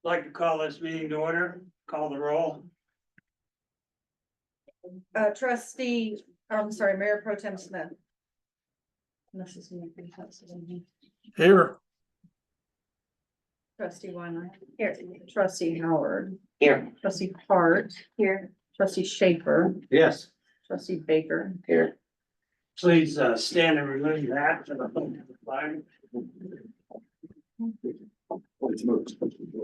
Like to call this meeting to order, call the roll. Trustee, I'm sorry, Mayor Pro Tem Smith. This is me. Here. Trustee Weiner. Here. Trustee Howard. Here. Trustee Hart. Here. Trustee Schaefer. Yes. Trustee Baker. Here. Please stand and remove your hat to the flag.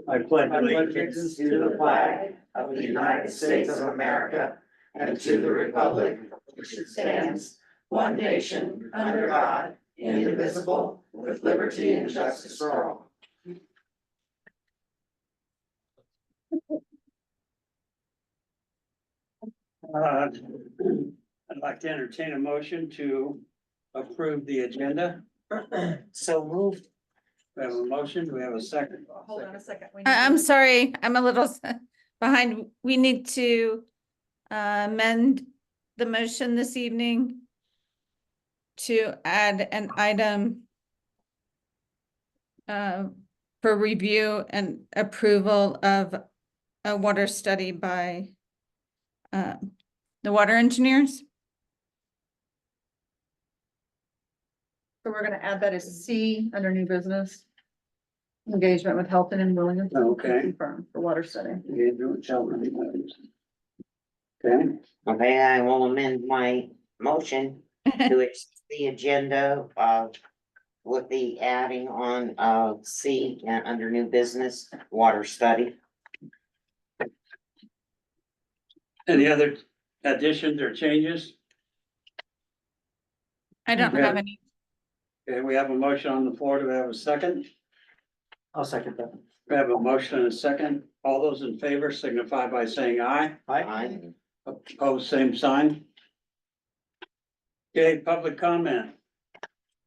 I pledge Allegiance to the flag of the United States of America and to the republic which stands one nation under God, indivisible, with liberty and justice for all. I'd like to entertain a motion to approve the agenda. So moved. We have a motion, we have a second. Hold on a second. We need I'm to- sorry, I'm a little behind. We need to amend the motion this evening to add an item for review and approval of a water study by the water engineers. So we're gonna add that as C under new business. Engagement with Health and Willingham. Okay. Firm for water study. Okay, Okay, I will amend my motion to accept the agenda with the adding on of C under new business, water study. any other additions or changes? I don't Yeah. have any. Okay, we have a motion on the floor. Do we have a second? I'll second that. We have a motion and a second. All those in favor signify by saying aye. Aye. Opposed, same sign. Okay, public comment.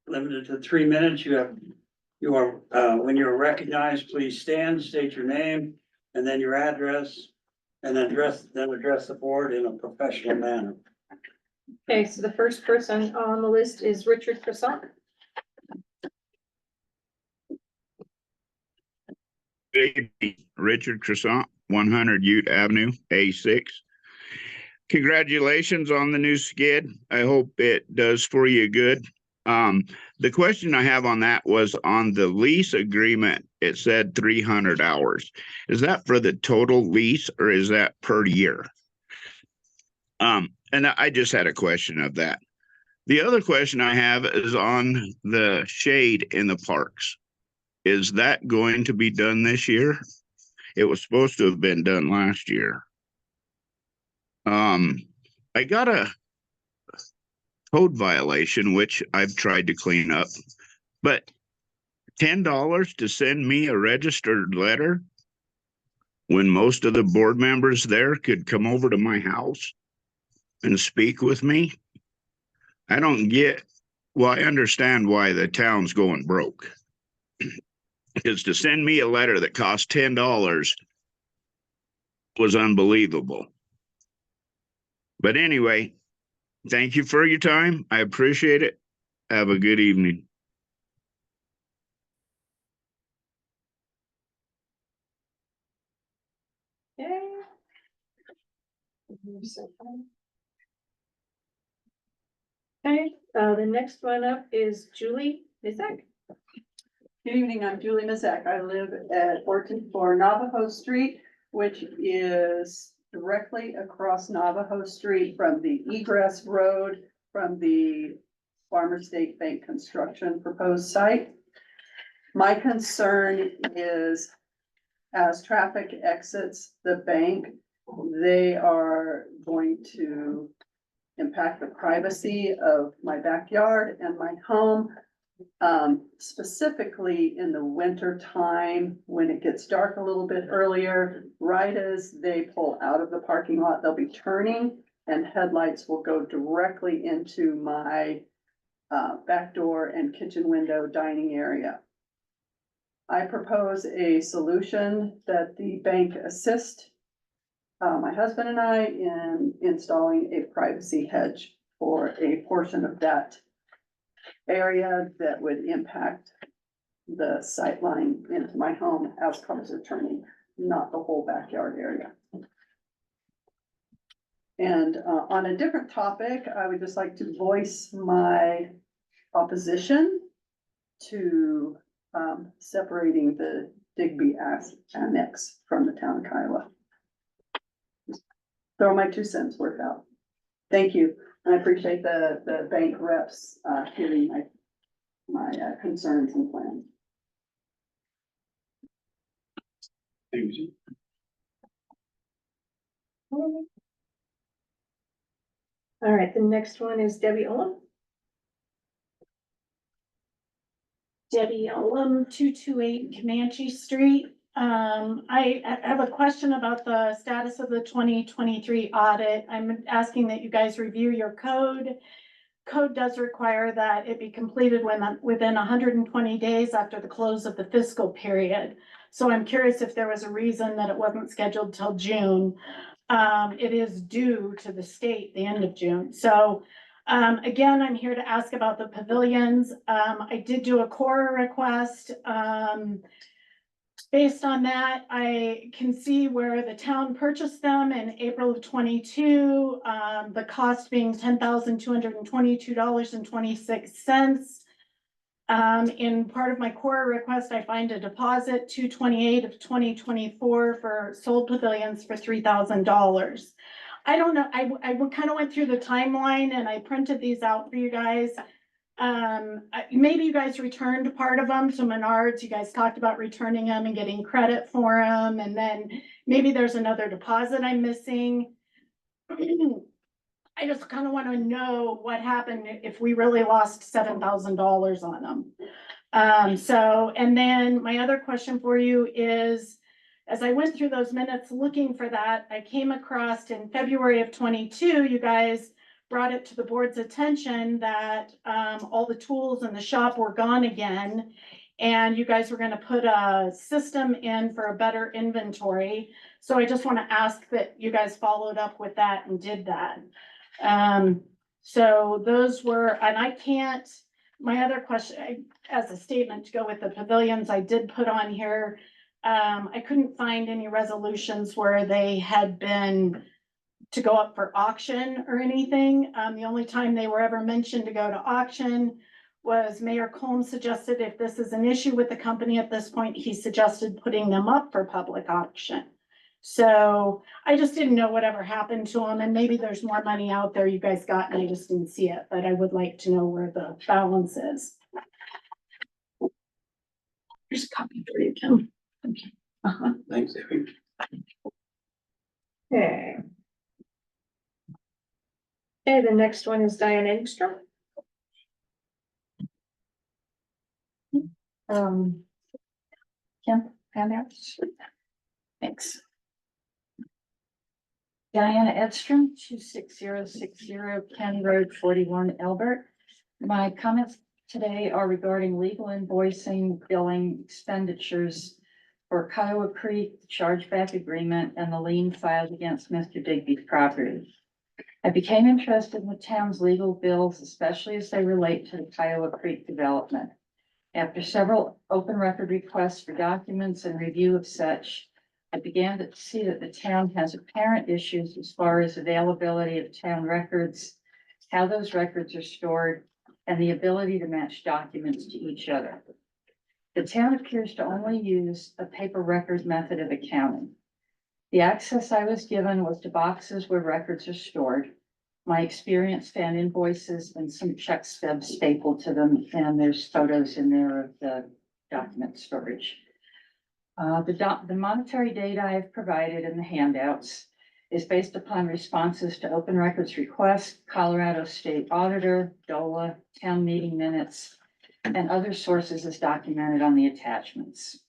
Limited to 3 minutes. You are, when you're recognized, please stand, state your name, and then your address. And then address the board in a professional manner. Okay, so the first person on the list is Richard Croissant. Richard Croissant, 100 Ute Avenue, A6. Congratulations on the new skid. I hope it does for you good. The question I have on that was on the lease agreement. It said 300 hours. Is that for the total lease or is that per year? And I just had a question of that. The other question I have is on the shade in the parks. Is that going to be done this year? It was supposed to have been done last year. I got a code violation, which I've tried to clean up, but $10 to send me a registered letter when most of the board members there could come over to my house and speak with me. I don't get, well, I understand why the town's going broke. Because to send me a letter that cost $10 was unbelievable. But anyway, thank you for your time. I appreciate it. Have a good evening. Okay. Okay, the next one up is Julie Mizek. Good evening, I'm Julie Mazek. I live at 14 Navajo Street, which is directly across Navajo Street from the egress road from the Farmer State Bank construction proposed site. My concern is as traffic exits the bank, they are going to impact the privacy of my backyard and my home. Specifically in the winter time, when it gets dark a little bit earlier, right as they pull out of the parking lot, they'll be turning and headlights will go directly into my back door and kitchen window dining area. I propose a solution that the bank assist my husband and I in installing a privacy hedge for a portion of that area that would impact the sight line into my home as cars are turning, not the whole backyard area. And on a different topic, I would just like to voice my opposition to separating the Digby annex from the town of Kiowa. Just throw my 2 cents worth out. Thank you. And I appreciate the bank reps hearing my concerns and plans. Thank you. All right, the next one is Debbie Olam. Debbie Olam, 228 Comanche Street. I have a question about the status of the 2023 audit. I'm asking that you guys review your code. Code does require that it be completed within 120 days after the close of the fiscal period. So I'm curious if there was a reason that it wasn't scheduled till June. It is due to the state the end of June. So again, I'm here to ask about the pavilions. I did do a core request. Based on that, I can see where the town purchased them in April of 22, the cost being $10,222.26. In part of my core request, I find a deposit 2/28 of 2024 for sold pavilions for $3,000. I don't know, I kind of went through the timeline and I printed these out for you guys. Maybe you guys returned part of them to Menards. You guys talked about returning them and getting credit for them. And then maybe there's another deposit I'm missing. I just kind of want to know what happened if we really lost $7,000 on them. And then my other question for you is, as I went through those minutes looking for that, I came across in February of 22, you guys brought it to the board's attention that all the tools in the shop were gone again. And you guys were going to put a system in for a better inventory. So I just want to ask that you guys followed up with that and did that. So those were, and I can't, my other question, as a statement to go with the pavilions, I did put on here, I couldn't find any resolutions where they had been to go up for auction or anything. The only time they were ever mentioned to go to auction was Mayor Combs suggested if this is an issue with the company at this point, he suggested putting them up for public auction. So I just didn't know whatever happened to them, and maybe there's more money out there you guys got and I just didn't see it, but I would like to know where the balance is. Here's a copy for you, Kim. Okay. Thanks, Debbie. Okay. Okay, the next one is Diane Engstrom. Kim, handouts. Thanks. Diana Edstrom, 26060 County Road 41, Elbert. My comments today are regarding legal invoicing, billing expenditures for Kiowa Creek, the chargeback agreement, and the lien filed against Mr. Digby's property. I became interested in the town's legal bills, especially as they relate to the Kiowa Creek development. After several open record requests for documents and review of such, I began to see that the town has apparent issues as far as availability of town records, how those records are stored, and the ability to match documents to each other. The town appears to only use a paper record method of accounting. The access I was given was to boxes where records are stored. My experience found invoices and some check stubs stapled to them, and there's photos in there of the document storage. The monetary data I've provided in the handouts is based upon responses to open records requests, Colorado State Auditor, DOLA, town meeting minutes, and other sources as documented on the attachments.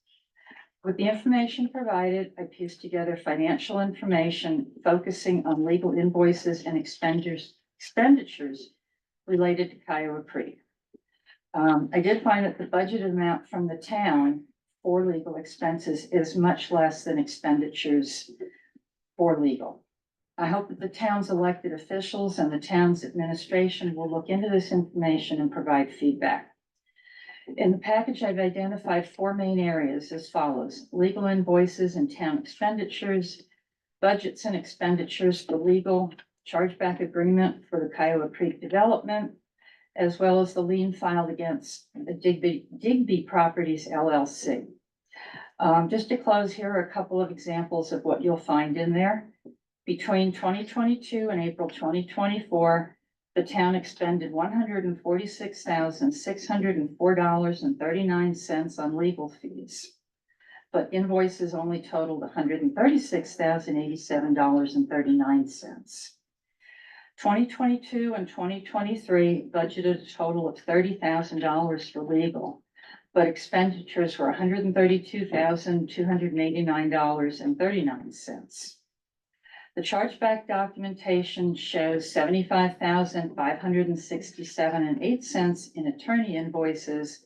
With the information provided, I pieced together financial information focusing on legal invoices and expenditures related to Kiowa Creek. I did find that the budget amount from the town for legal expenses is much less than expenditures for legal. I hope that the town's elected officials and the town's administration will look into this information and provide feedback. In the package, I've identified four main areas as follows: legal invoices and town expenditures, budgets and expenditures for legal, chargeback agreement for the Kiowa Creek development, as well as the lien filed against the Digby Properties LLC. Just to close, here are a couple of examples of what you'll find in there. Between 2022 and April 2024, the town expended $146,604.39 on legal fees. But invoices only totaled $136,087.39. 2022 and 2023 budgeted a total of $30,000 for legal, but expenditures were $132,289.39. The chargeback documentation shows $75,567.08 in attorney invoices,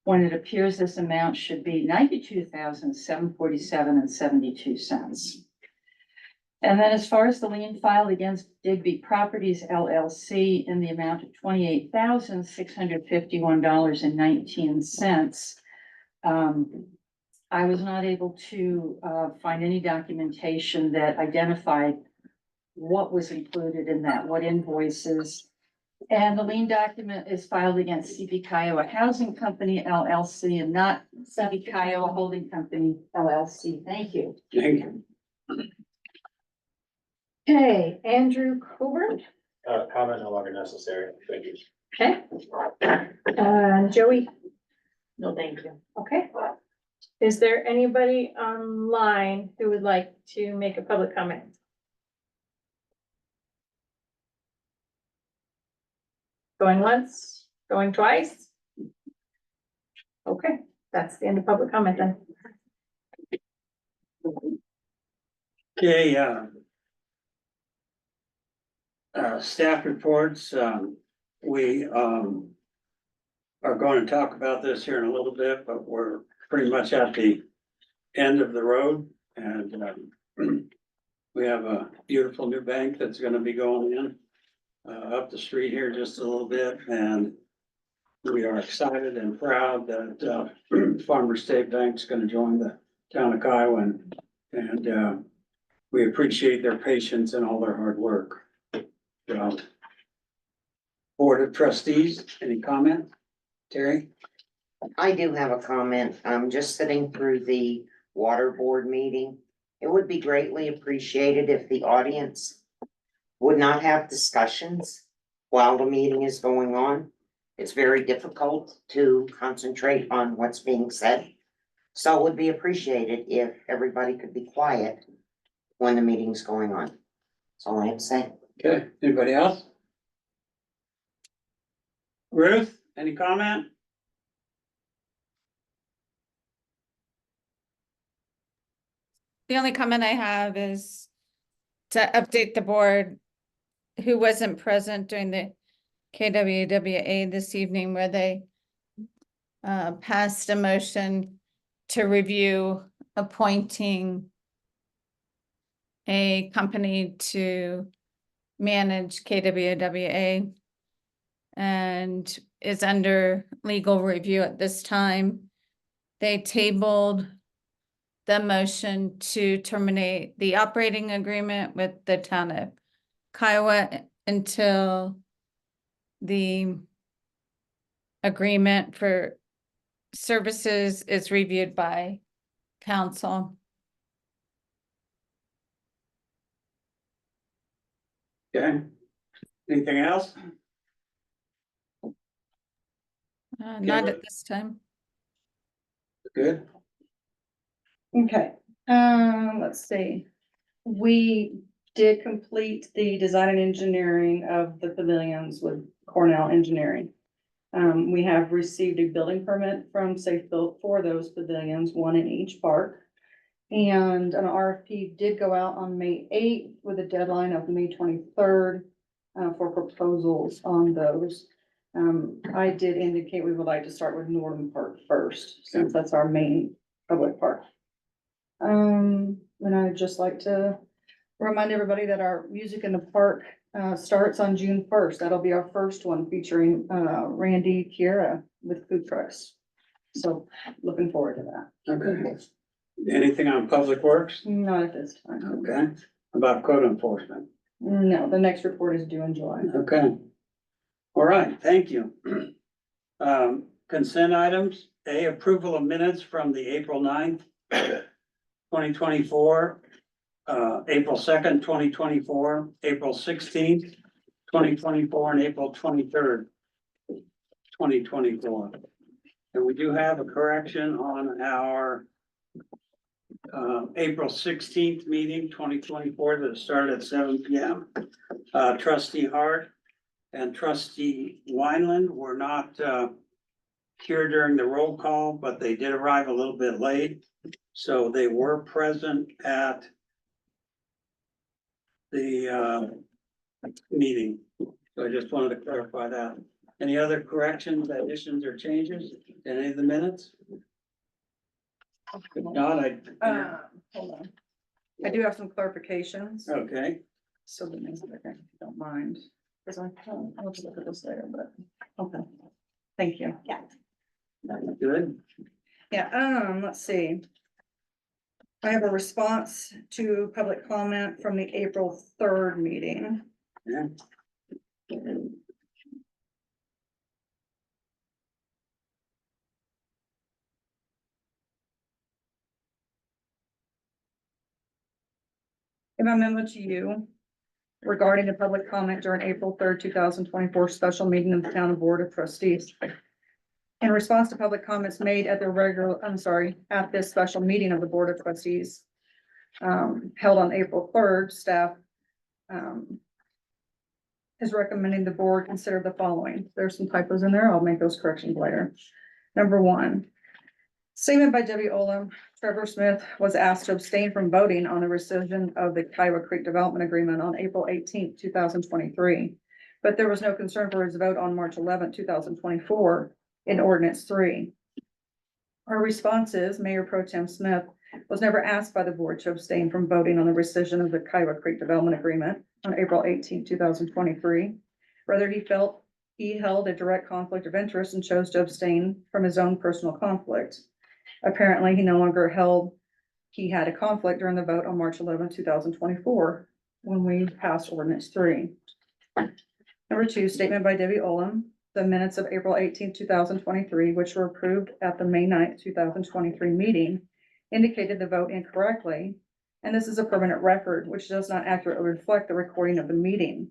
when it appears this amount should be $92,747.72. And then as far as the lien filed against Digby Properties LLC in the amount of $28,651.19. I was not able to find any documentation that identified what was included in that, what invoices. And the lien document is filed against CB Kiowa Housing Company LLC and not CB Kiowa Holding Company LLC. Thank you. Thank you. Okay, Andrew Coburn, Comment no longer necessary. Thank you. okay. Joey, No, thank you. okay. Is there anybody online who would like to make a public comment? Going once, going twice? Okay, that's the end of public comment then. Okay, staff reports, we, are going to talk about this here in a little bit, but we're pretty much at the end of the road, and, we have a beautiful new bank that's gonna be going in, up the street here just a little bit, and we are excited and proud that, Farmer State Bank's gonna join the town of Kiowa, and we appreciate their patience and all their hard work. Board of Trustees, any comment? Terry? I do have a comment. I'm just sitting through the water board meeting. It would be greatly appreciated if the audience would not have discussions while the meeting is going on. It's very difficult to concentrate on what's being said. So it would be appreciated if everybody could be quiet when the meeting's going on. That's all I have to say. Okay, anybody else? Ruth, any comment? The only comment I have is to update the board who wasn't present during the KWWA this evening, where they passed a motion to review appointing a company to manage KWWA, and is under legal review at this time. They tabled the motion to terminate the operating agreement with the town of Kiowa until the agreement for services is reviewed by council. Okay, anything else? Not at this time. Good, Okay, let's see. We did complete the design and engineering of the pavilions with Cornell Engineering. We have received a building permit from Safe Built for those pavilions, one in each park. And an RFP did go out on May 8th with a deadline of May 23rd for proposals on those. I did indicate we would like to start with Northern Park first, since that's our main public park. And I'd just like to remind everybody that our Music in the Park starts on June 1st. That'll be our first one featuring Randy, Kiowa, with food trucks. So looking forward to that. Okay. Anything on public works? Not at this time. Okay. About code enforcement? No, the next report is due in July. Okay. All right, thank you. Consent items, A, approval of minutes from the April 9th, 2024, April 2nd, 2024, April 16th, 2024, and April 23rd, 2024. And we do have a correction on our April 16th meeting, 2024, that started at 7 p.m. Trustee Hart and trustee Wineland were not here during the roll call, but they did arrive a little bit late. So they were present at the meeting. So I just wanted to clarify that. Any other corrections, additions, or changes in any of the minutes? If not, Hold on. I do have some clarifications. okay, So the next, if you don't mind, because I'll just look at this later, but, okay. Thank you. Yeah. good. Yeah, let's see. I have a response to public comment from the April 3rd meeting. Yeah. In my memo to you regarding the public comment during April 3rd, 2024 special meeting of the Town Board of Trustees. In response to public comments made at at this special meeting of the Board of Trustees, held on April 3rd, staff, is recommending the board consider the following. There's some typos in there. I'll make those corrections later. Number one, statement by Debbie Olam, Trevor Smith was asked to abstain from voting on the rescission of the Kiowa Creek Development Agreement on April 18th, 2023. But there was no concern for his vote on March 11th, 2024 in Ordinance 3. Our response is Mayor Pro Tem Smith was never asked by the board to abstain from voting on the rescission of the Kiowa Creek Development Agreement on April 18th, 2023. Rather, he felt he held a direct conflict of interest and chose to abstain from his own personal conflict. Apparently, he no longer he had a conflict during the vote on March 11, 2024, when we passed Ordinance 3. Number two, statement by Debbie Olam, the minutes of April 18, 2023, which were approved at the May 9th, 2023 meeting, indicated the vote incorrectly, and this is a permanent record, which does not accurately reflect the recording of the meeting.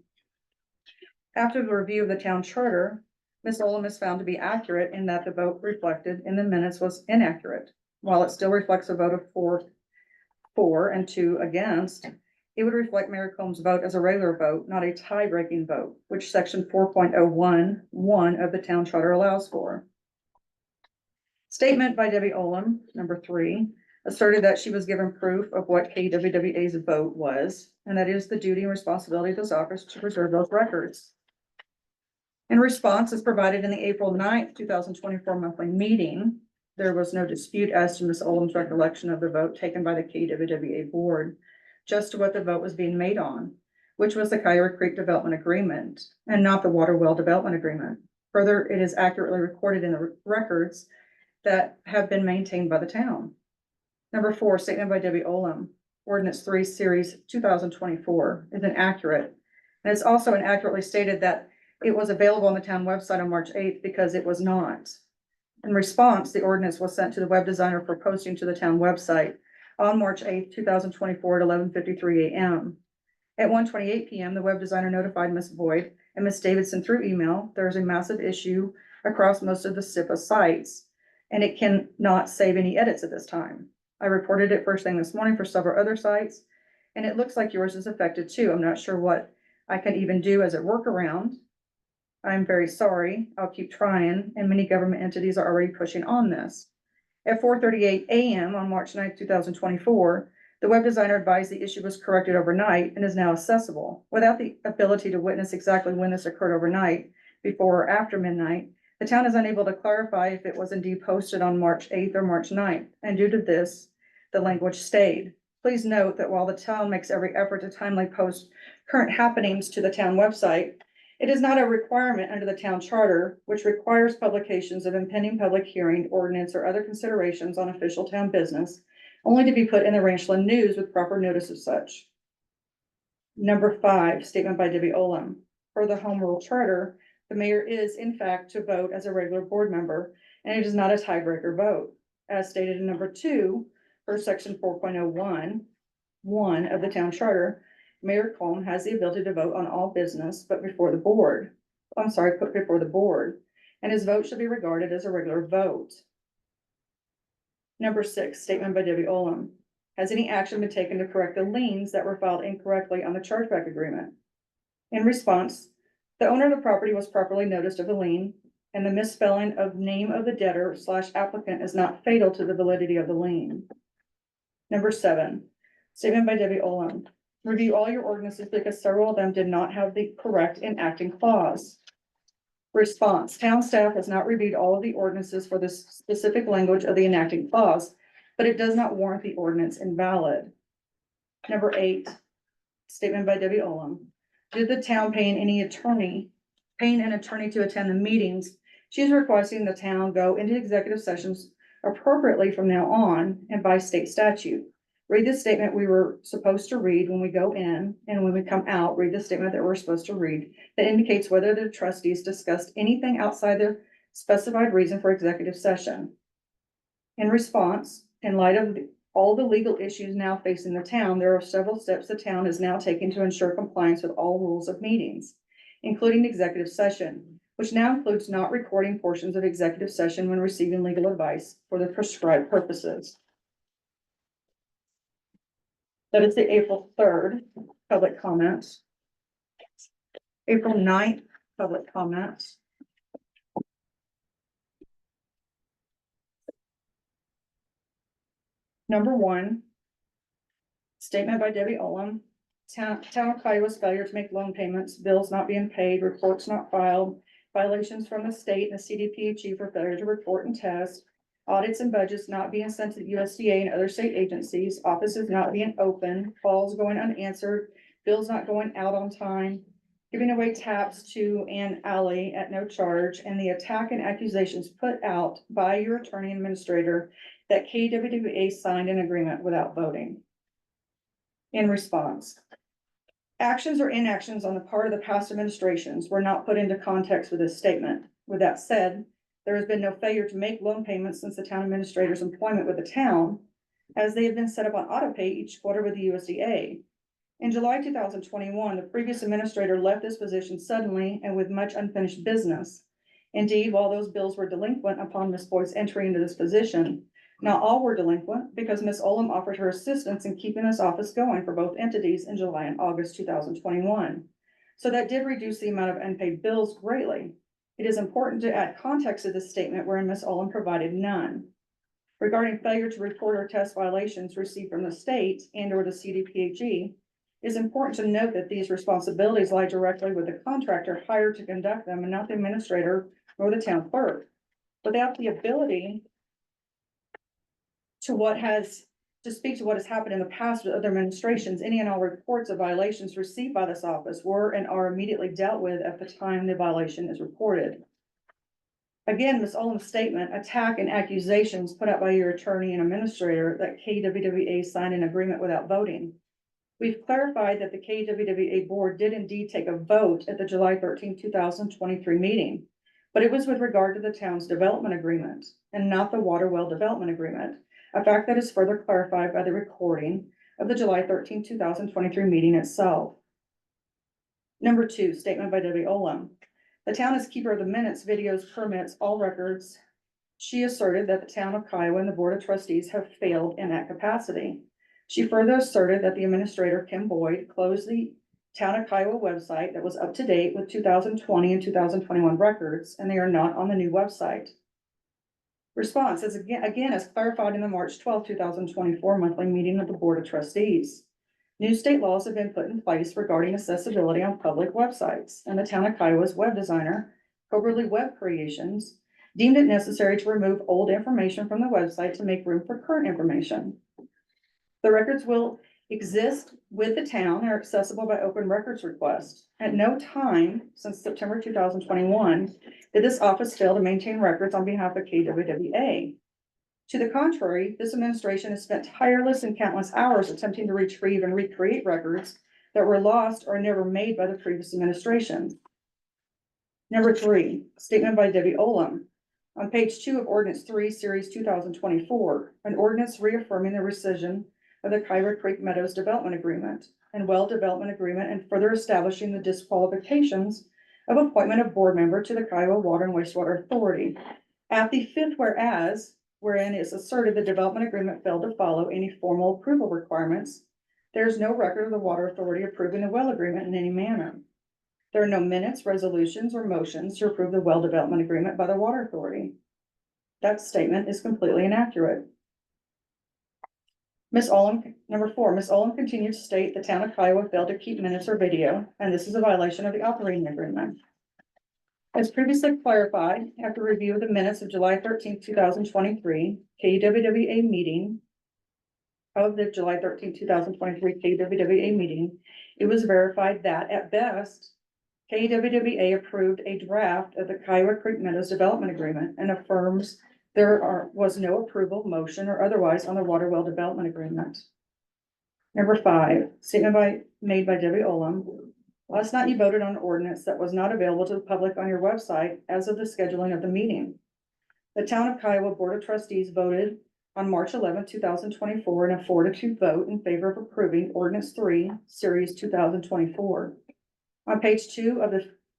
After the review of the town charter, Ms. Olam is found to be accurate in that the vote reflected in the minutes was inaccurate. While it still reflects a vote of 4 for and 2 against, it would reflect Mayor Combs' vote as a regular vote, not a tie-breaking vote, which section 4.011 of the town charter allows for. Statement by Debbie Olam, number 3, asserted that she was given proof of what KWWA's vote was, and that it is the duty and responsibility of this office to preserve those records. In response, as provided in the April 9th, 2024 monthly meeting, there was no dispute as to Ms. Olam's recollection of the vote taken by the KWWA board, just to what the vote was being made on, which was the Kiowa Creek Development Agreement and not the Water Well Development Agreement. Further, it is accurately recorded in the records that have been maintained by the town. Number 4, statement by Debbie Olam, Ordinance 3, Series 2024 is inaccurate. And it's also inaccurately stated that it was available on the town website on March 8th because it was not. In response, the ordinance was sent to the web designer for posting to the town website on March 8th, 2024 at 11:53 a.m. At 1:28 p.m., the web designer notified Ms. Boyd and Ms. Davidson through email. There's a massive issue across most of the SIPA sites, and it cannot save any edits at this time. I reported it first thing this morning for several other sites, and it looks like yours is affected too. I'm not sure what I can even do as a workaround. I'm very sorry. I'll keep trying, and many government entities are already pushing on this. At 4:38 a.m. on March 9th, 2024, the web designer advised the issue was corrected overnight and is now accessible. Without the ability to witness exactly when this occurred overnight, before or after midnight, the town is unable to clarify if it was indeed posted on March 8th or March 9th, and due to this, the language stayed. Please note that while the town makes every effort to timely post current happenings to the town website, It is not a requirement under the town charter, which requires publications of impending public hearing, ordinance, or other considerations on official town business, only to be put in the Ranchland News with proper notice of such. Number 5, statement by Debbie Olam. Per the Home Rule Charter, the mayor is in fact to vote as a regular board member, and it is not a tiebreaker vote. As stated in number 2, per section 4.01(1) of the town charter, Mayor Colm has the ability to vote on all business, but before the board. Put before the board, and his vote should be regarded as a regular vote. Number 6, statement by Debbie Olam. Has any action been taken to correct the liens that were filed incorrectly on the chargeback agreement? In response, the owner of the property was properly noticed of the lien, and the misspelling of name of the debtor / applicant is not fatal to the validity of the lien. Number 7, statement by Debbie Olam. Review all your ordinances because several of them did not have the correct enacting clause. Response, town staff has not reviewed all of the ordinances for the specific language of the enacting clause, but it does not warrant the ordinance invalid. Number 8, statement by Debbie Olam. Did the town paying an attorney to attend the meetings? She is requesting the town go into executive sessions appropriately from now on and by state statute. Read the statement we were supposed to read when we go in, and when we come out, read the statement that we're supposed to read that indicates whether the trustees discussed anything outside the specified reason for executive session. In response, in light of all the legal issues now facing the town, there are several steps the town is now taking to ensure compliance with all rules of meetings, including executive session, which now includes not recording portions of executive session when receiving legal advice for the prescribed purposes. That is the April 3rd public comments. April 9th public comments. Number 1, statement by Debbie Olam. Town of Kiowa's failure to make loan payments, bills not being paid, reports not filed, violations from the state and the CDPHE for failure to report and test, audits and budgets not being sent to the USDA and other state agencies, offices not being open, calls going unanswered, bills not going out on time, giving away taps to an alley at no charge, and the attack and accusations put out by your attorney and administrator that KWWA signed an agreement without voting. In response, actions or inactions on the part of the past administrations were not put into context with this statement. With that said, there has been no failure to make loan payments since the town administrator's employment with the town, as they have been set up on auto pay each quarter with the USDA. In July 2021, the previous administrator left this position suddenly and with much unfinished business. Indeed, while those bills were delinquent upon Ms. Boyd's entry into this position, not all were delinquent because Ms. Olam offered her assistance in keeping this office going for both entities in July and August 2021. So that did reduce the amount of unpaid bills greatly. It is important to add context to this statement wherein Ms. Olam provided none. Regarding failure to report or test violations received from the state and or the CDPHE, it is important to note that these responsibilities lie directly with the contractor hired to conduct them and not the administrator nor the town clerk. Without the ability to speak to what has happened in the past with other administrations, any and all reports of violations received by this office were and are immediately dealt with at the time the violation is reported. Again, Ms. Olam's statement, attack and accusations put out by your attorney and administrator that KWWA signed an agreement without voting. We've clarified that the KWWA board did indeed take a vote at the July 13, 2023 meeting, but it was with regard to the town's development agreement and not the water well development agreement, a fact that is further clarified by the recording of the July 13, 2023 meeting itself. Number 2, statement by Debbie Olam. The town is keeper of the minutes, videos, permits, all records. She asserted that the town of Kiowa and the board of trustees have failed in that capacity. She further asserted that the administrator, Kim Boyd, closed the town of Kiowa website that was up to date with 2020 and 2021 records, and they are not on the new website. Response is again as clarified in the March 12, 2024 monthly meeting of the Board of Trustees. New state laws have been put in place regarding accessibility on public websites, and the town of Kiowa's web designer, Coberly Web Creations, deemed it necessary to remove old information from the website to make room for current information. The records will exist with the town and are accessible by open records request. At no time since September 2021 did this office fail to maintain records on behalf of KWWA. To the contrary, this administration has spent tireless and countless hours attempting to retrieve and recreate records that were lost or never made by the previous administration. Number 3, statement by Debbie Olam. On page 2 of Ordinance 3, Series 2024, an ordinance reaffirming the rescission of the Kiowa Creek Meadows Development Agreement and Well Development Agreement and further establishing the disqualifications of appointment of board member to the Kiowa Water and Wastewater Authority. At the 5th whereas, wherein it's asserted the development agreement failed to follow any formal approval requirements, there is no record of the Water Authority approving the well agreement in any manner. There are no minutes, resolutions, or motions to approve the well development agreement by the Water Authority. That statement is completely inaccurate. Number 4, Ms. Olam continued to state the town of Kiowa failed to keep minutes or video, and this is a violation of the operating agreement. As previously clarified, after review of the minutes of July 13th, 2023, KWWA meeting of the July 13th, 2023 KWWA meeting, it was verified that at best, KWWA approved a draft of the Kiowa Creek Meadows Development Agreement and affirms was no approval, motion, or otherwise on the water well development agreement. Number 5, statement made by Debbie Olam. Last night you voted on an ordinance that was not available to the public on your website as of the scheduling of the meeting. The Town of Kiowa Board of Trustees voted on March 11, 2024 in a 4-2 vote in favor of approving Ordinance 3, Series 2024. On page 2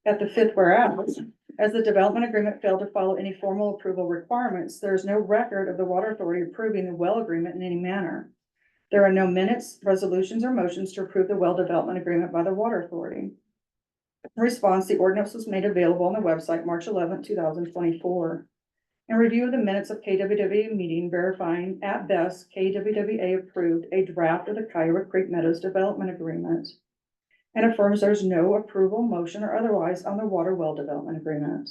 at the 5th whereas, as the development agreement failed to follow any formal approval requirements, there is no record of the Water Authority approving the well agreement in any manner. There are no minutes, resolutions, or motions to approve the well development agreement by the Water Authority. In response, the ordinance was made available on the website March 11, 2024. In review of the minutes of KWWA meeting verifying at best KWWA approved a draft of the Kiowa Creek Meadows Development Agreement and affirms there's no approval, motion, or otherwise on the water well development agreement.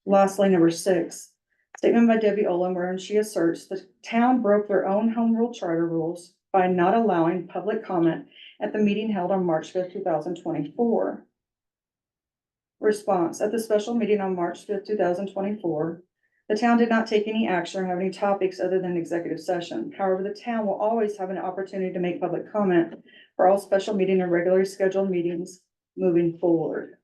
Lastly, number 6, statement by Debbie Olam wherein she asserts the town broke their own home rule charter rules by not allowing public comment at the meeting held on March 5th, 2024. Response: at the special meeting on March 5th, 2024, the town did not take any action or have any topics other than executive session. However, the town will always have an opportunity to make public comment for all special meeting and regularly scheduled meetings moving forward.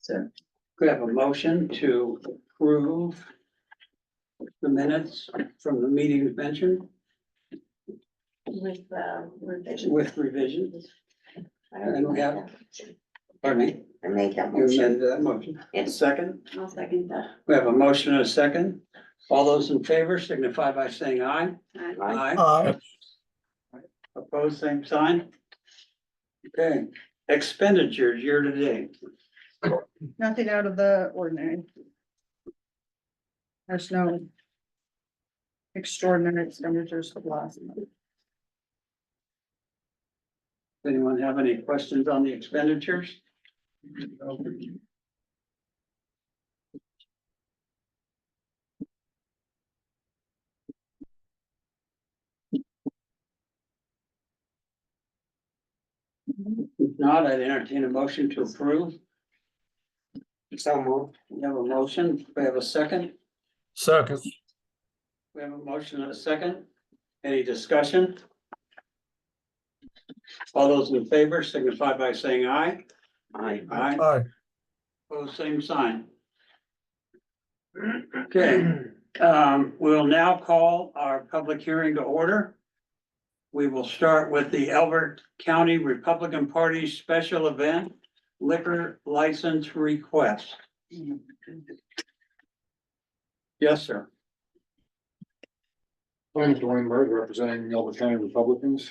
So could I have a motion to approve the minutes from the meetings mentioned With with revisions? And we have, pardon me, I made that you motion. amended that motion. Yes. Second, I'll second that. we have a motion and a second. All those in favor signify by saying aye. Aye. Opposed, same sign. Okay, expenditures year to date. Nothing out of the ordinary. There's no extraordinary expenditures for the last month. Anyone have any questions on the expenditures? If not, I'd entertain a motion to approve. So moved. We have a motion. We have a second. Second. We have a motion and a second. Any discussion? All those in favor signify by saying aye. Aye. Aye. Opposed, same sign. Okay, we'll now call our public hearing to order. We will start with the Elbert County Republican Party special event liquor license request. Yes, sir. My name is Dwayne Bird, representing the Elbert County Republicans.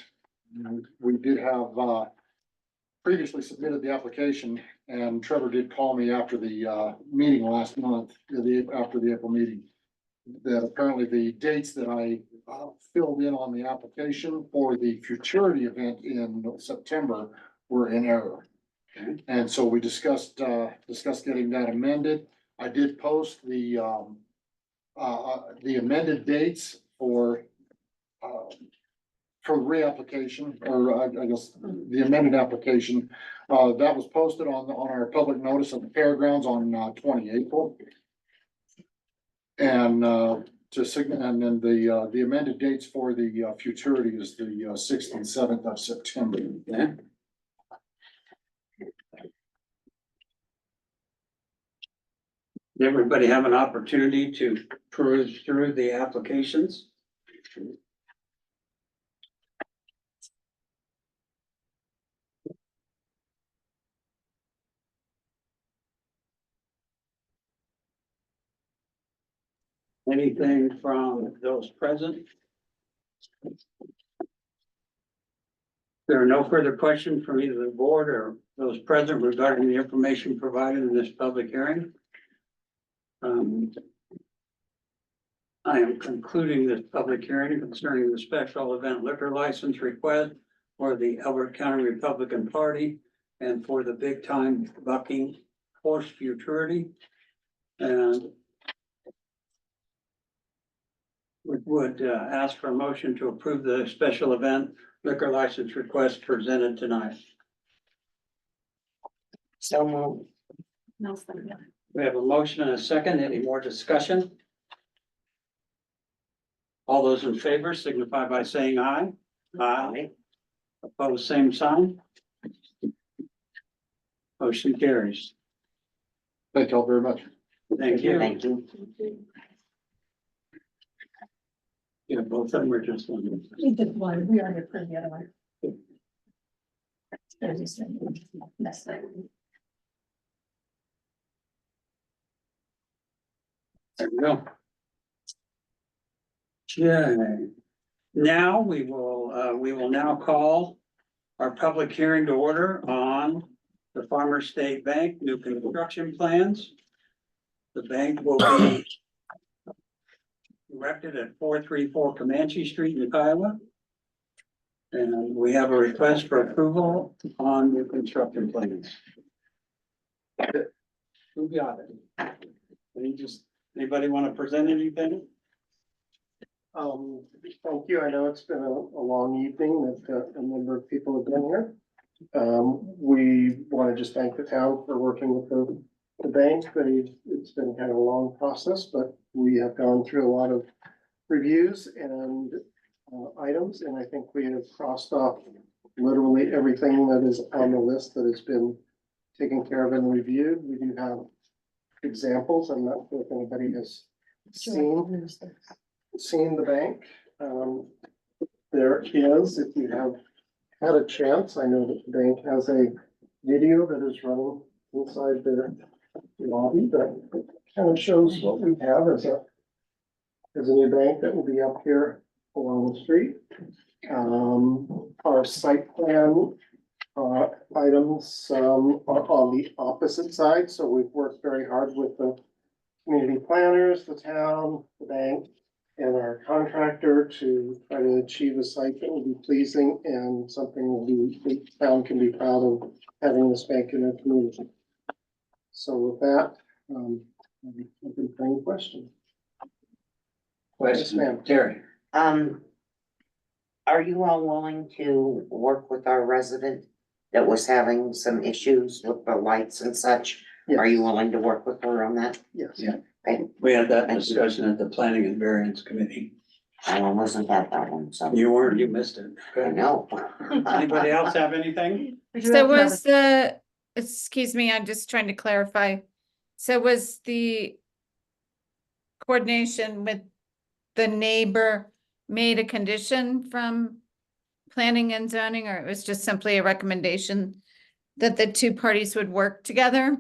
We did have previously submitted the application, and Trevor did call me after the meeting last month, after the April meeting, that apparently the dates that I filled in on the application for the futurity event in September were in error. Okay. And so we discussed getting that amended. I did post the amended dates for reapplication, or I guess the amended application. That was posted on our public notice at the fairgrounds on 20 April. And and then the amended dates for the futurity is the 6th and 7th of September. Okay. Did everybody have an opportunity to peruse through the applications? Anything from those present? There are no further questions from either the board or those present regarding the information provided in this public hearing. I am concluding this public hearing concerning the special event liquor license request for the Elbert County Republican Party and for the big time bucking horse futurity. And we would ask for a motion to approve the special event liquor license request presented tonight. So moved. No, second. We have a motion and a second. Any more discussion? All those in favor signify by saying aye. Aye. Opposed, same sign. Motion carries. Thank you all very much. Thank you. Thank you. Yeah, both of them are just one. We did one, we already approved the other one. There's this thing, that's thing. There we go. Okay. Now we will now call our public hearing to order on the Farmer State Bank new construction plans. The bank will be erected at 434 Comanche Street in Kiowa. And we have a request for approval on new construction plans. Who got it? Anybody want to present anything? Thank you. I know it's been a long evening that a number of people have been here. We want to just thank the town for working with the bank. It's been kind of a long process, but we have gone through a lot of reviews and items, and I think we have crossed off literally everything that is on the list that has been taken care of and reviewed. We do have examples. I'm not sure if anybody has seen the bank. There is, if you have had a chance, I know that the bank has a video that is running inside their lobby that kind of shows what we have as a new bank that will be up here along the street. Our site plan items are on the opposite side, so we've worked very hard with the community planners, the town, the bank, and our contractor to try to achieve a site that will be pleasing and something the town can be proud of having this bank in their community. So with that, I'll be open for any questions. Question, ma'am. Terry. Are you all willing to work with our resident that was having some issues with the lights and such? Are you willing to work with her on that? Yes. Yeah. Okay. We had that discussion at the Planning and Variance Committee. I wasn't at that one, so. You missed it. I know. Anybody else have anything? So was excuse me, I'm just trying to clarify. So was the coordination with the neighbor made a condition from planning and zoning, or it was just simply a recommendation that the two parties would work together?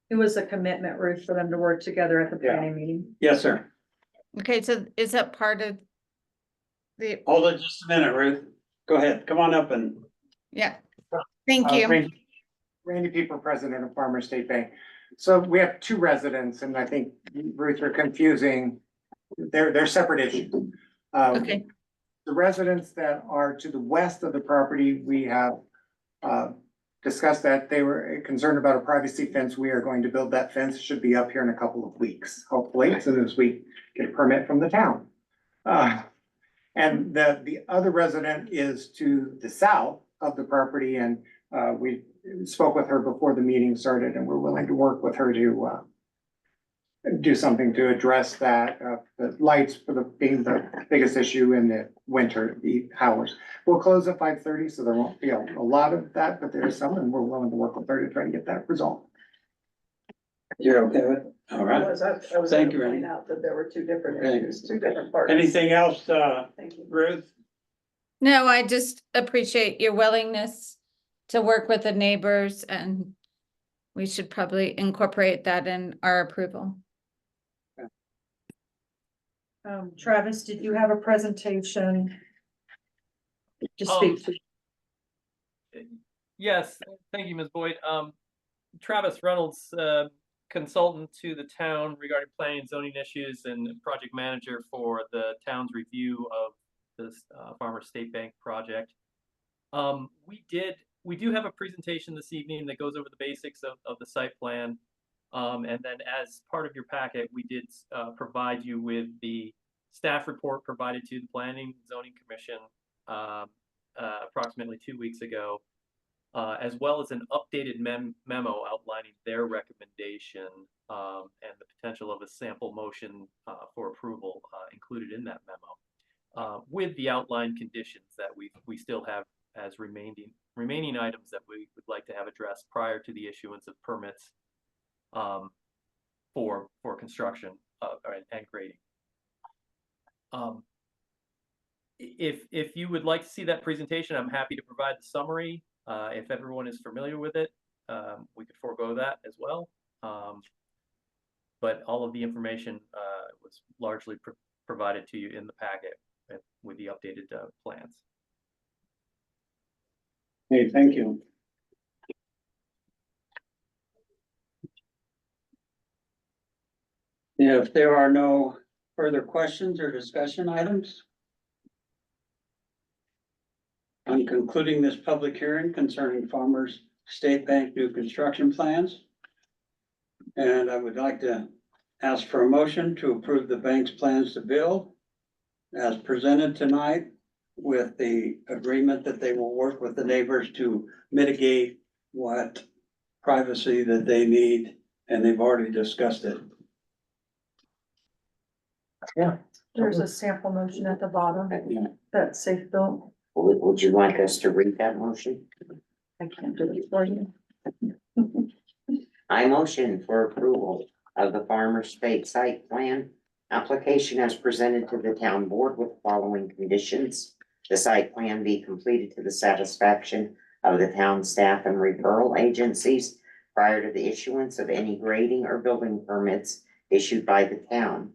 It was a commitment, Ruth, for them to work together at the Yeah. planning meeting. Yes, sir. Okay, so is that part of the, Hold it just a minute, Ruth. Go ahead. Come on up and. yeah, thank you. Randy Pieper, president of Farmer State Bank. So we have two residents, and I think Ruth are confusing. They're separate issues. Okay, The residents that are to the west of the property, we have discussed that they were concerned about a privacy fence. We are going to build that fence. It should be up here in a couple of weeks, hopefully, as soon as we get a permit from the town. And the other resident is to the south of the property, and we spoke with her before the meeting started, and we're willing to work with her to do something to address that. The lights being the biggest issue in the winter, the hours. We'll close at 5:30, so there won't be a lot of that, but there is some, and we're willing to work with her to try to get that resolved. You're okay with it? All I right. was Thank gonna you, point Randy. out that there were two different Thank issues, two different parts. Anything else, Thank you. Ruth? No, I just appreciate your willingness to work with the neighbors, and we should probably incorporate that in our approval. Travis, did you have a presentation to speak to? Yes, thank you, Ms. Boyd. Travis Reynolds, consultant to the town regarding planning and zoning issues and project manager for the town's review of this Farmer State Bank project. We do have a presentation this evening that goes over the basics of the site plan. And then as part of your packet, we did provide you with the staff report provided to the Planning and Zoning Commission approximately 2 weeks ago, as well as an updated memo outlining their recommendation and the potential of a sample motion for approval included in that memo, with the outlined conditions that we still have as remaining items that we would like to have addressed prior to the issuance of permits for construction and grading. If you would like to see that presentation, I'm happy to provide the summary. If everyone is familiar with it, we could forego that as well. But all of the information was largely provided to you in the packet with the updated plans. Hey, thank you. If there are no further questions or discussion items, I'm concluding this public hearing concerning Farmers State Bank new construction plans. And I would like to ask for a motion to approve the bank's plans to build as presented tonight, with the agreement that they will work with the neighbors to mitigate what privacy that they need, and they've already discussed it. There's a sample motion at the bottom, that's safe built. Would you like us to read that motion? I can't do it for you. I motion for approval of the Farmer State Site Plan application as presented to the town board with the following conditions. The site plan be completed to the satisfaction of the town staff and referral agencies prior to the issuance of any grading or building permits issued by the town.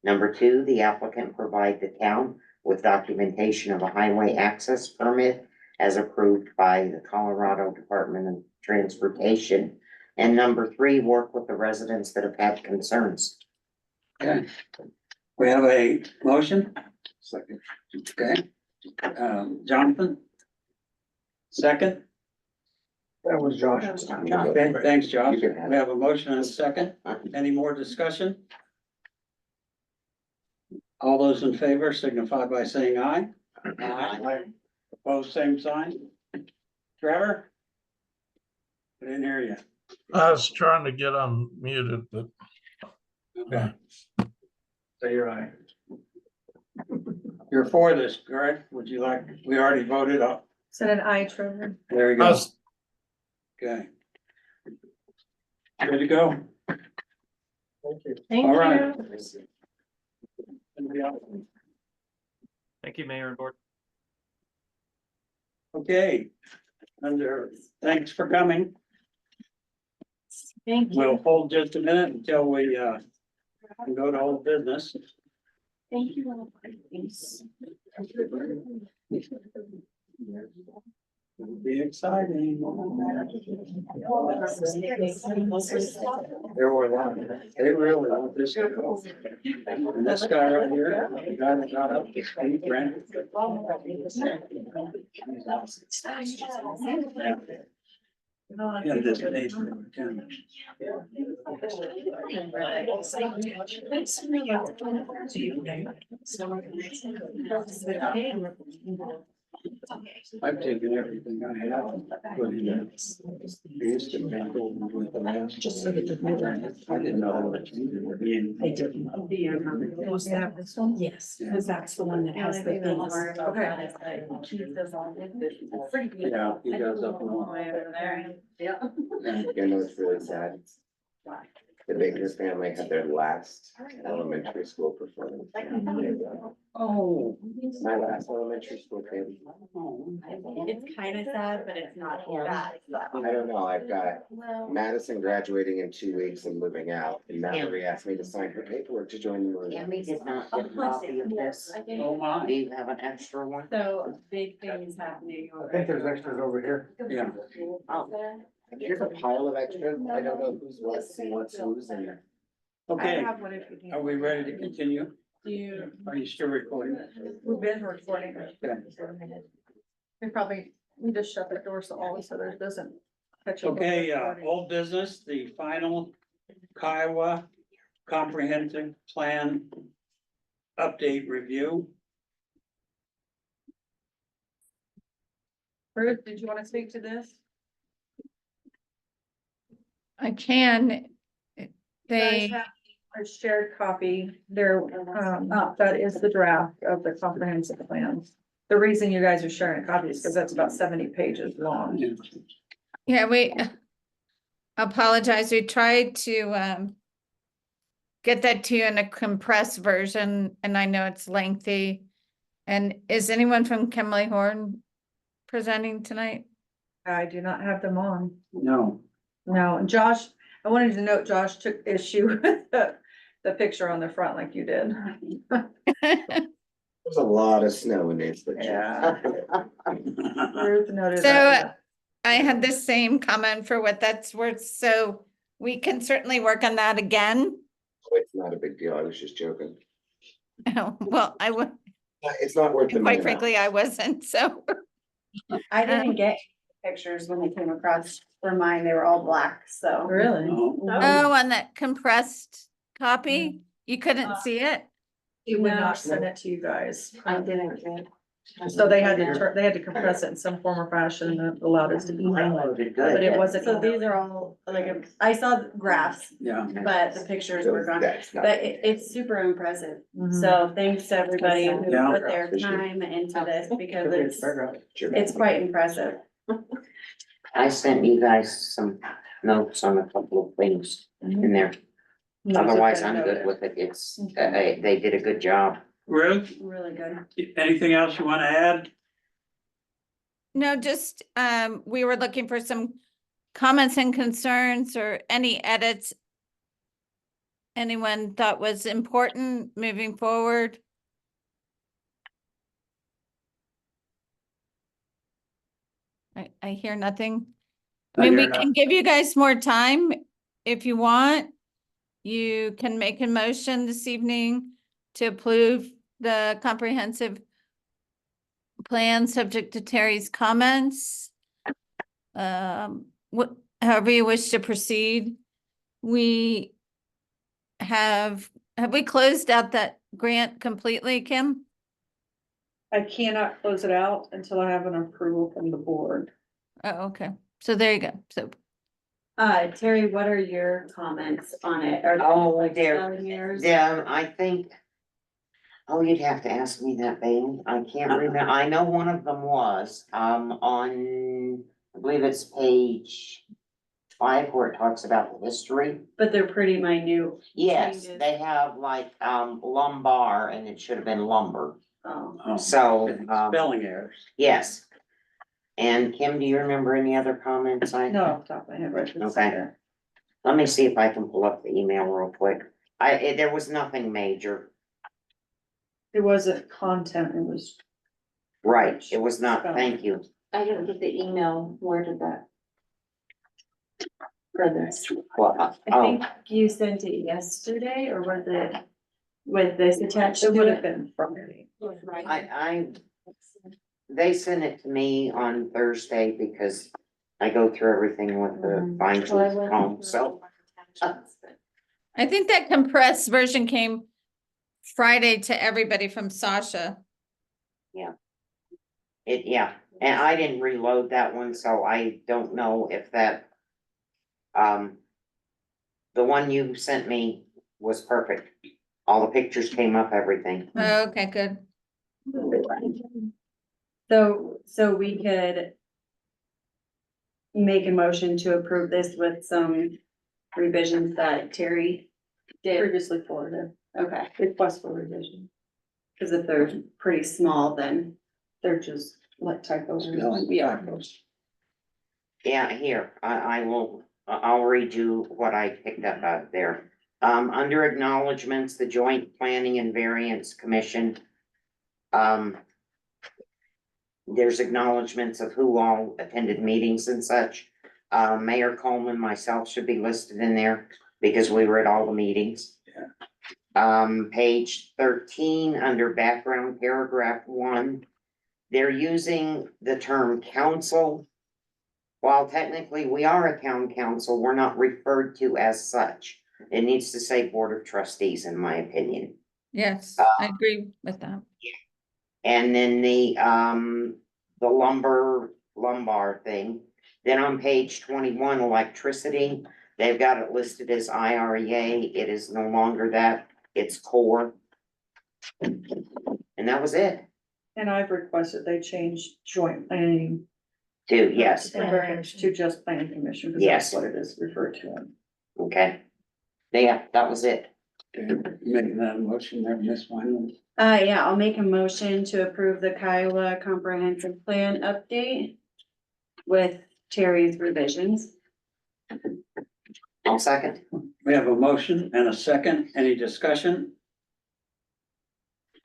Number 2, the applicant provide the town with documentation of a highway access permit as approved by the Colorado Department of Transportation. And number 3, work with the residents that have had concerns. Okay. We have a motion. Second. Okay. Jonathan? Second? That was Josh. Okay, thanks, Josh. We have a motion and a second. Any more discussion? All those in favor signify by saying aye. Aye. Opposed, same sign. Trevor? I didn't hear you. I was trying to get unmuted, but Okay. So you're aye. You're for this, correct? Would you like, we already voted up. Is it an I, Trevor? There you I go. was, Okay. Good to go. Thank you. Thank All right. you. Anybody else? Thank you, Mayor and Board. Okay. Thanks for coming. Thank you. We'll hold just a minute until we can go to old business. Thank you. Thanks. It'll be exciting. There were a lot. They really want this to go. And this guy right here, the guy that got up, he ran. Yeah, this page. I've taken everything I have, put in it. Used to make over with the last. Just so that I didn't know how much needed to be in. I didn't. Was that this one? Yes, because that's the one that has the things. Okay. Yeah, he goes up and on. Yeah. You know, it's really sad. The Baker family had their last elementary school performance. Oh. My last elementary school kid. It's kind of sad, but it's not bad. I don't know, I've got Madison graduating in 2 weeks and moving out, and Mallory asked me to sign her paperwork to join the movie. Tammy did not get a copy of this. Oh, my. Do you have an extra one? So big things happening. I think there's extras over here. Yeah. Here's a pile of extras, I don't know who's what, and what's who's, and Okay, have one if you need. are we ready to continue? You, Are you still recording? we've been recording. Okay. We probably, we just shut the door so all so there doesn't. catch up on the Okay, recording. old business, the final Kiowa comprehensive plan update review. Ruth, did you want to speak to this? I can. You guys They, have a shared copy there, that is the draft of the comprehensive plan. The reason you guys are sharing a copy is because that's about 70 pages long. yeah, we apologize. We tried to get that to you in a compressed version, and I know it's lengthy. And is anyone from Kimley Horn presenting tonight? I do not have them on. No. No, and Josh, I wanted to note Josh took issue with the picture on the front like you did. there's a lot of snow in this picture. Yeah. Ruth noted So that. I had the same comment for what that's worth, so we can certainly work on that again. It's not a big deal, I was just joking. Well, I would, It's not worth the. quite minute. frankly, I wasn't, so. I didn't get pictures when they came across for mine. They were all black, so. Really? No. Oh, on that compressed copy, you couldn't see it? He would No. not send it to you guys. I didn't get. So they had to, they had to compress it in some form or fashion that allowed us to email it. But it wasn't. So these are all, like, I saw graphs, Yeah. but the pictures were gone. That's not. But it's super impressive. Mhm. So thanks to everybody who Yeah. put their time into this because it's Sure. quite impressive. I sent you guys some notes on a couple of things in there. Otherwise, I'm good with it. It's, they did a good job. Ruth, Really good. anything else you want to add? No, just, we were looking for some comments and concerns or any edits anyone thought was important moving forward. I hear nothing. I mean, we can give you guys more time if you want. You can make a motion this evening to approve the comprehensive plan subject to Terry's comments. However you wish to proceed. We have we closed out that grant completely, Kim? I cannot close it out until I have an approval from the board. Oh, okay. So there you go. So Terry, what are your comments on it? Are Oh, they there, selling yours? yeah, I think. Oh, you'd have to ask me that, Bailey. I can't remember. I know one of them was, on, I believe it's page 5 where it talks about the history. But they're pretty minute. Yes, Changes. they have like, lumbar and it should have been lumber. Oh. Oh, So, spelling errors. yes. And Kim, do you remember any other comments? No, off the top of my head, right. Okay. Let me see if I can pull up the email real quick. There was nothing major. It wasn't content, it was. Right, it was not, thank you. I didn't get the email. Where did that? For this. Well, I think you sent it yesterday, or was it with this attached to it? It would have been Friday. they sent it to me on Thursday because I go through everything with the fine tooth comb, so. I think that compressed version came Friday to everybody from Sasha. Yeah, and I didn't reload that one, so I don't know if that. The one you sent me was perfect. All the pictures came up, everything. Oh, okay, good. So we could make a motion to approve this with some revisions that Terry did previously forwarded. Okay, request for revision. Cause if they're pretty small, then they're just like typos. Yeah. Yeah, here, I'll read you what I picked up out there. Under acknowledgements, the Joint Planning and Variance Commission. There's acknowledgements of who all attended meetings and such. Mayor Coleman, myself should be listed in there because we were at all the meetings. Page 13, under background, paragraph 1, they're using the term council. While technically we are a town council, we're not referred to as such. It needs to say Board of Trustees, in my opinion. Yes, I agree with that. And then the lumbar thing. Then on page 21, electricity, they've got it listed as IREA. It is no longer that, it's core. And that was it. And I've requested they change joint planning. Yes, To just planning commission, because Yes. that's what it is referred to. okay. Yeah, that was it. Making that motion there, Miss Wine. Yeah, I'll make a motion to approve the Kiowa comprehensive plan update with Terry's revisions. I'll second. We have a motion and a second. Any discussion?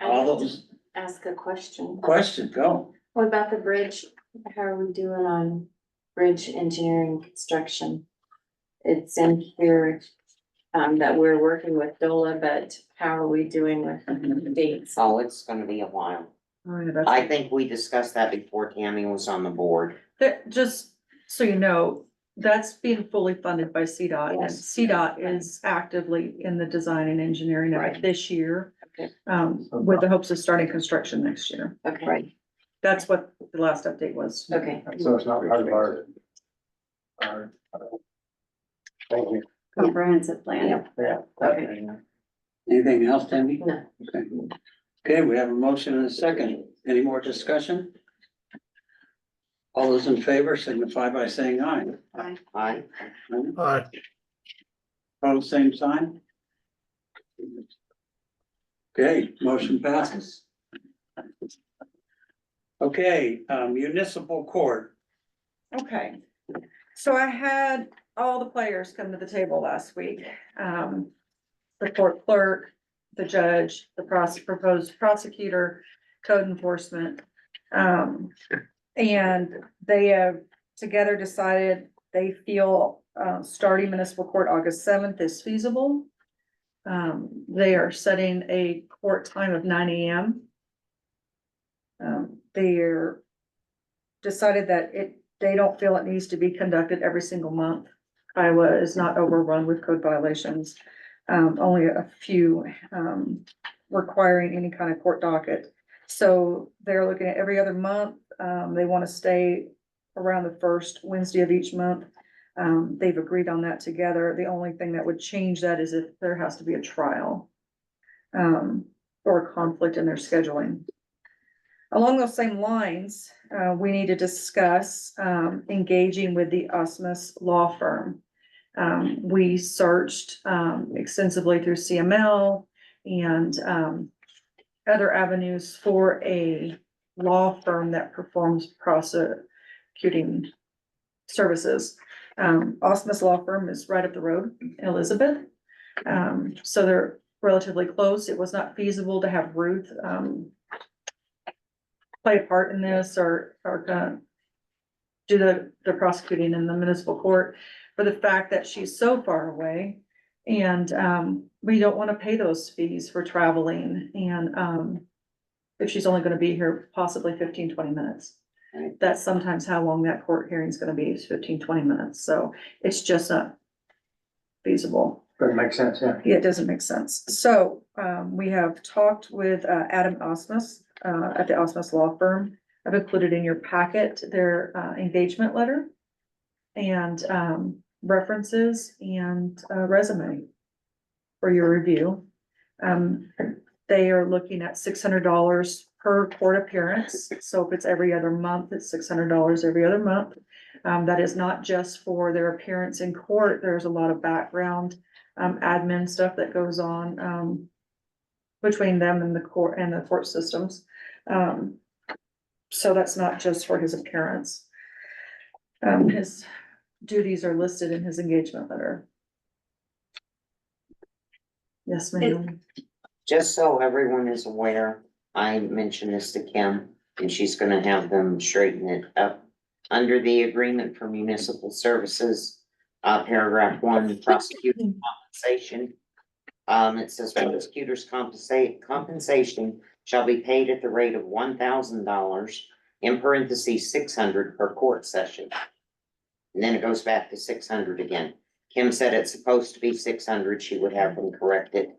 All those Ask a question. go. What about the bridge? How are we doing on bridge engineering construction? It's in here, that we're working with DOLA, but how are we doing with the dates? Oh, it's gonna be a while. I think we discussed that before Tammy was on the board. Just so you know, that's being fully funded by CDOT, and Yes. CDOT is actively in the design and engineering of it Right. this year. Okay. With the hopes of starting construction next year. Okay. Right. That's what the last update was. Okay. So it's not part of our. Thank you. Comprehensive plan. Yeah. Okay. Anything else, Tammy? No. Okay. Okay, we have a motion and a second. Any more discussion? All those in favor signify by saying aye. Aye. Aye. Opposed, same sign. Okay, motion passes. Okay, municipal court. Okay, so I had all the players come to the table last week. The court clerk, the judge, the proposed prosecutor, code enforcement. And they have together decided they feel, starting municipal court August 7th is feasible. They are setting a court time of 9 AM. They're decided that they don't feel it needs to be conducted every single month. Iowa is not overrun with code violations. Only a few, requiring any kind of court docket. So they're looking at every other month. They want to stay around the first Wednesday of each month. They've agreed on that together. The only thing that would change that is if there has to be a trial, or a conflict in their scheduling. Along those same lines, we need to discuss, engaging with the Osmus law firm. We searched, extensively through CML and, other avenues for a law firm that performs prosecuting services. Osmus Law Firm is right up the road in Elizabeth. So they're relatively close. It was not feasible to have Ruth, play a part in this or kind of do the prosecuting in the municipal court for the fact that she's so far away. And, we don't want to pay those fees for traveling and, if she's only gonna be here possibly 15-20 minutes. Right. That's sometimes how long that court hearing is gonna be, is 15-20 minutes, so it's just not feasible. Doesn't make sense, yeah. Yeah, it doesn't make sense. So, we have talked with, Adam Osmus, at the Osmus Law Firm. I've included in your packet their, engagement letter and, references and, resume for your review. They are looking at $600 per court appearance. So if it's every other month, it's $600 every other month. That is not just for their appearance in court. There's a lot of background, admin stuff that goes on, between them and the court systems. So that's not just for his appearance. His duties are listed in his engagement letter. Yes, ma'am. Just so everyone is aware, I mentioned this to Kim, and she's gonna have them straighten it up. Under the agreement for municipal services, paragraph 1, prosecuting compensation. It says prosecutors compensation shall be paid at the rate of $1,000, in parentheses, 600 per court session. And then it goes back to 600 again. Kim said it's supposed to be 600. She would have them corrected.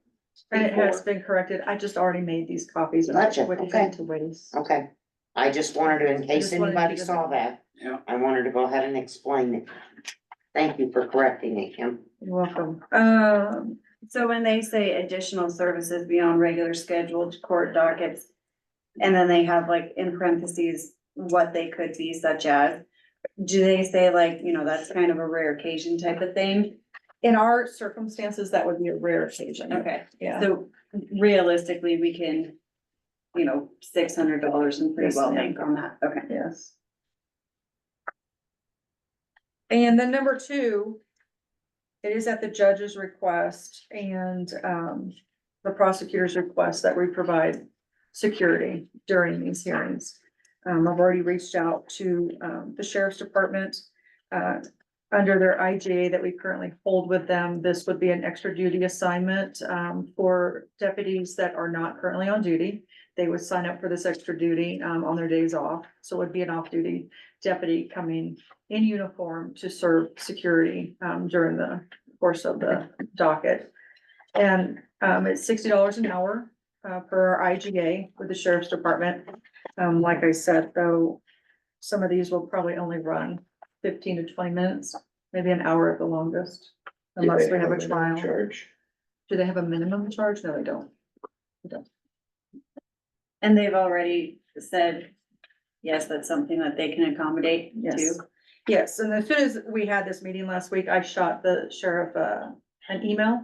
And it has before. been corrected. I just already made these copies. And Gotcha, I put it okay. into waste. Okay, I just wanted to, in case just wanted anybody you to saw know. that, Yeah. I wanted to go ahead and explain it. Thank you for correcting it, Kim. You're welcome. So when they say additional services beyond regular scheduled court dockets, and then they have like in parentheses what they could be, such as, do they say like, you know, that's kind of a rare occasion type of thing? In our circumstances, that would be a rare occasion. Okay, Yeah. so realistically, we can, you know, $600 and pretty Yes, well ma'am. bank on that, okay. Yes. And then number 2, it is at the judge's request and, the prosecutor's request that we provide security during these hearings. I've already reached out to, the sheriff's department, under their IGA that we currently hold with them. This would be an extra duty assignment, for deputies that are not currently on duty. They would sign up for this extra duty, on their days off. So it would be an off-duty deputy coming in uniform to serve security, during the course of the docket. And, it's $60 an hour, per our IGA with the sheriff's department. Like I said, though, some of these will probably only run 15 to 20 minutes, maybe an hour at the longest, unless we have a trial. Charge. Do they have a minimum charge? No, they don't. And they've already said, yes, that's something that they can accommodate Yes. too. Yes, and as soon as we had this meeting last week, I shot the sheriff, an email,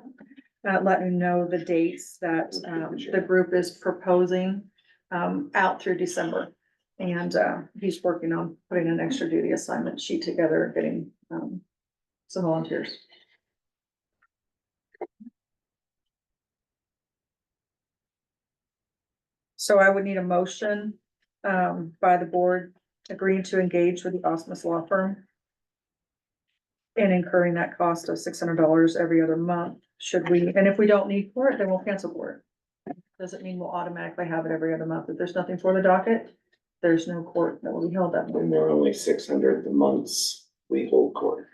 letting him know the dates that, the group is proposing, out through December. And, he's working on putting an extra duty assignment sheet together, getting, some volunteers. So I would need a motion, by the board agreeing to engage with the Osmus Law Firm and incurring that cost of $600 every other month. Should we, and if we don't need for it, then we'll cancel for it. Doesn't mean we'll automatically have it every other month. If there's nothing for the docket, there's no court that will be held that And month. there are only 600 the months we hold court.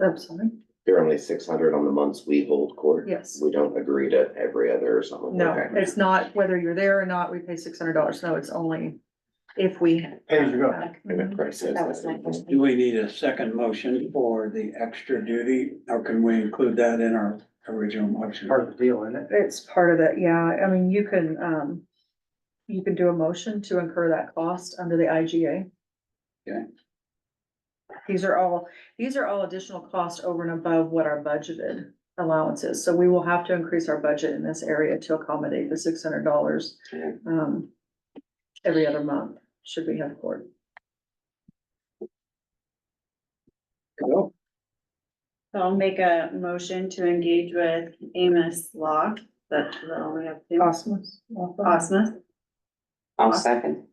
I'm sorry. There are only 600 on the months we hold court. Yes. We don't agree to every other or something. No, Okay. it's not whether you're there or not, we pay $600. No, it's only if we. Pay as you go. And the price is- That was my question. Do we need a second motion for the extra duty, or can we include that in our original motion? Part of the deal, isn't it? It's part of that, yeah. I mean, you can do a motion to incur that cost under the IGA. Okay. These are all additional costs over and above what our budgeted allowance is. So we will have to increase our budget in this area to accommodate the $600, every other month, should we have court. Go. So I'll make a motion to engage with Amos Law, that's all we have to do. Osmus. Osmus. I'll second.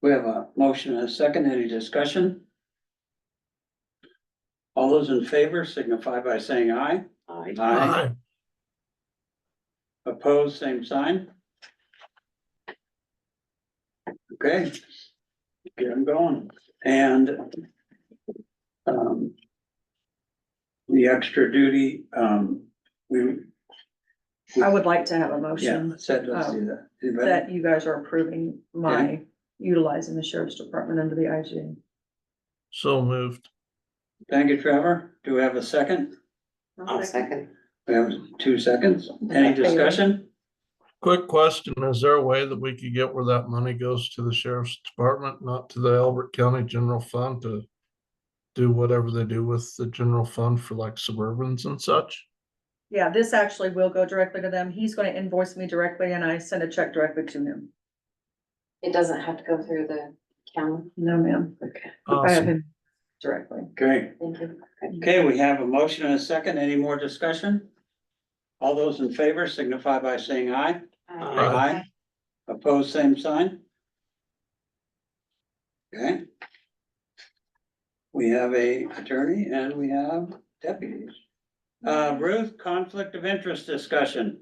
We have a motion and a second. Any discussion? All those in favor signify by saying aye. Aye. Aye. Opposed, same sign. Okay. Get them going. And the extra duty, I would like to have a yeah, motion let's do that. Anybody? that you guys are approving my utilizing the sheriff's department under the IGA. So moved. Thank you, Trevor. Do we have a second? I'll second. We have 2 seconds. Any discussion? Quick question, is there a way that we could get where that money goes to the sheriff's department, not to the Albert County General Fund to do whatever they do with the general fund for like Suburbans and such? Yeah, this actually will go directly to them. He's gonna invoice me directly and I send a check directly to him. It doesn't have to go through the county. No, ma'am. Okay, I have Awesome. him directly. Okay, thank you. okay, we have a motion and a second. Any more discussion? All those in favor signify by saying aye. Aye. Opposed, same sign. Okay. We have a attorney and we have deputies. Ruth, conflict of interest discussion.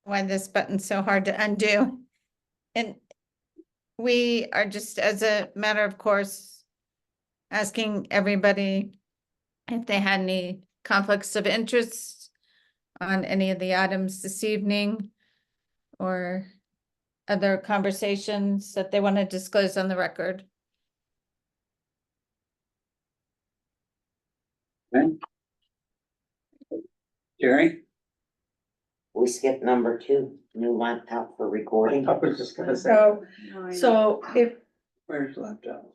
Why this button's so hard to undo. And we are just, as a matter of course, asking everybody if they had any conflicts of interest on any of the items this evening or other conversations that they want to disclose on the record. Okay. Jerry? We skipped number 2, new laptop for recording. I was just gonna say. So if Where's the laptop?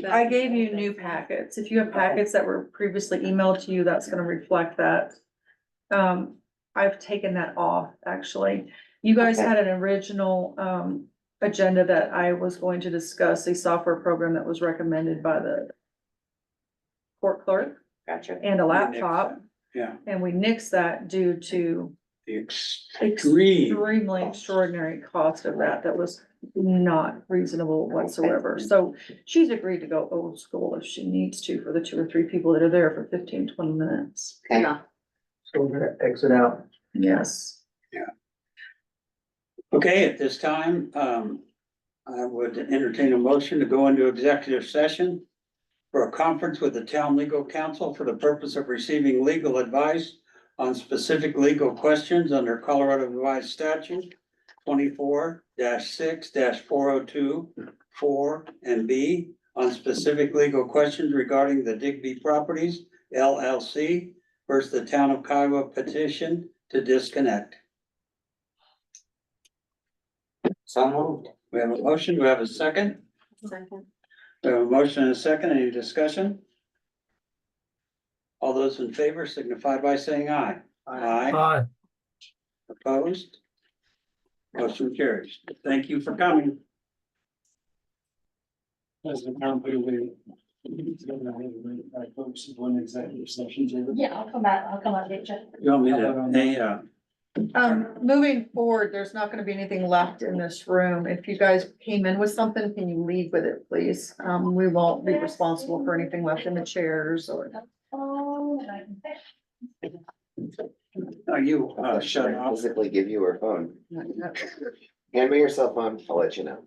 I gave you new packets, if you have packets that were previously emailed to you, that's gonna reflect that. I've taken that off, actually. You guys Okay. had an original, agenda that I was going to discuss a software program that was recommended by the court clerk Gotcha. and a laptop, Yeah, and we nixed that due to the extreme. extremely extraordinary cost of that. That was not reasonable whatsoever. So she's agreed to go old school if she needs to for the 2 or 3 people that are there for 15-20 minutes. Okay. So we're gonna exit out. Yes. Okay, at this time, I would entertain a motion to go into executive session for a conference with the town legal counsel for the purpose of receiving legal advice on specific legal questions under Colorado Revised Statute 24-6-402, 4 and B on specific legal questions regarding the Digby Properties LLC versus the town of Kiowa petition to disconnect. So moved. We have a motion, we have a second, Second. we have a motion and a second, any discussion? All those in favor signify by saying aye. Aye. Opposed? Motion carries. Thank you for coming. As a company, we. One executive session. Yeah, I'll come out, get you. You want me to, hey, Moving forward, there's not gonna be anything left in this room. If you guys came in with something, can you leave with it, please? We won't be responsible for anything left in the chairs or. are you, shut off? Physically give you her phone. Hand me your cell phone, I'll let you know.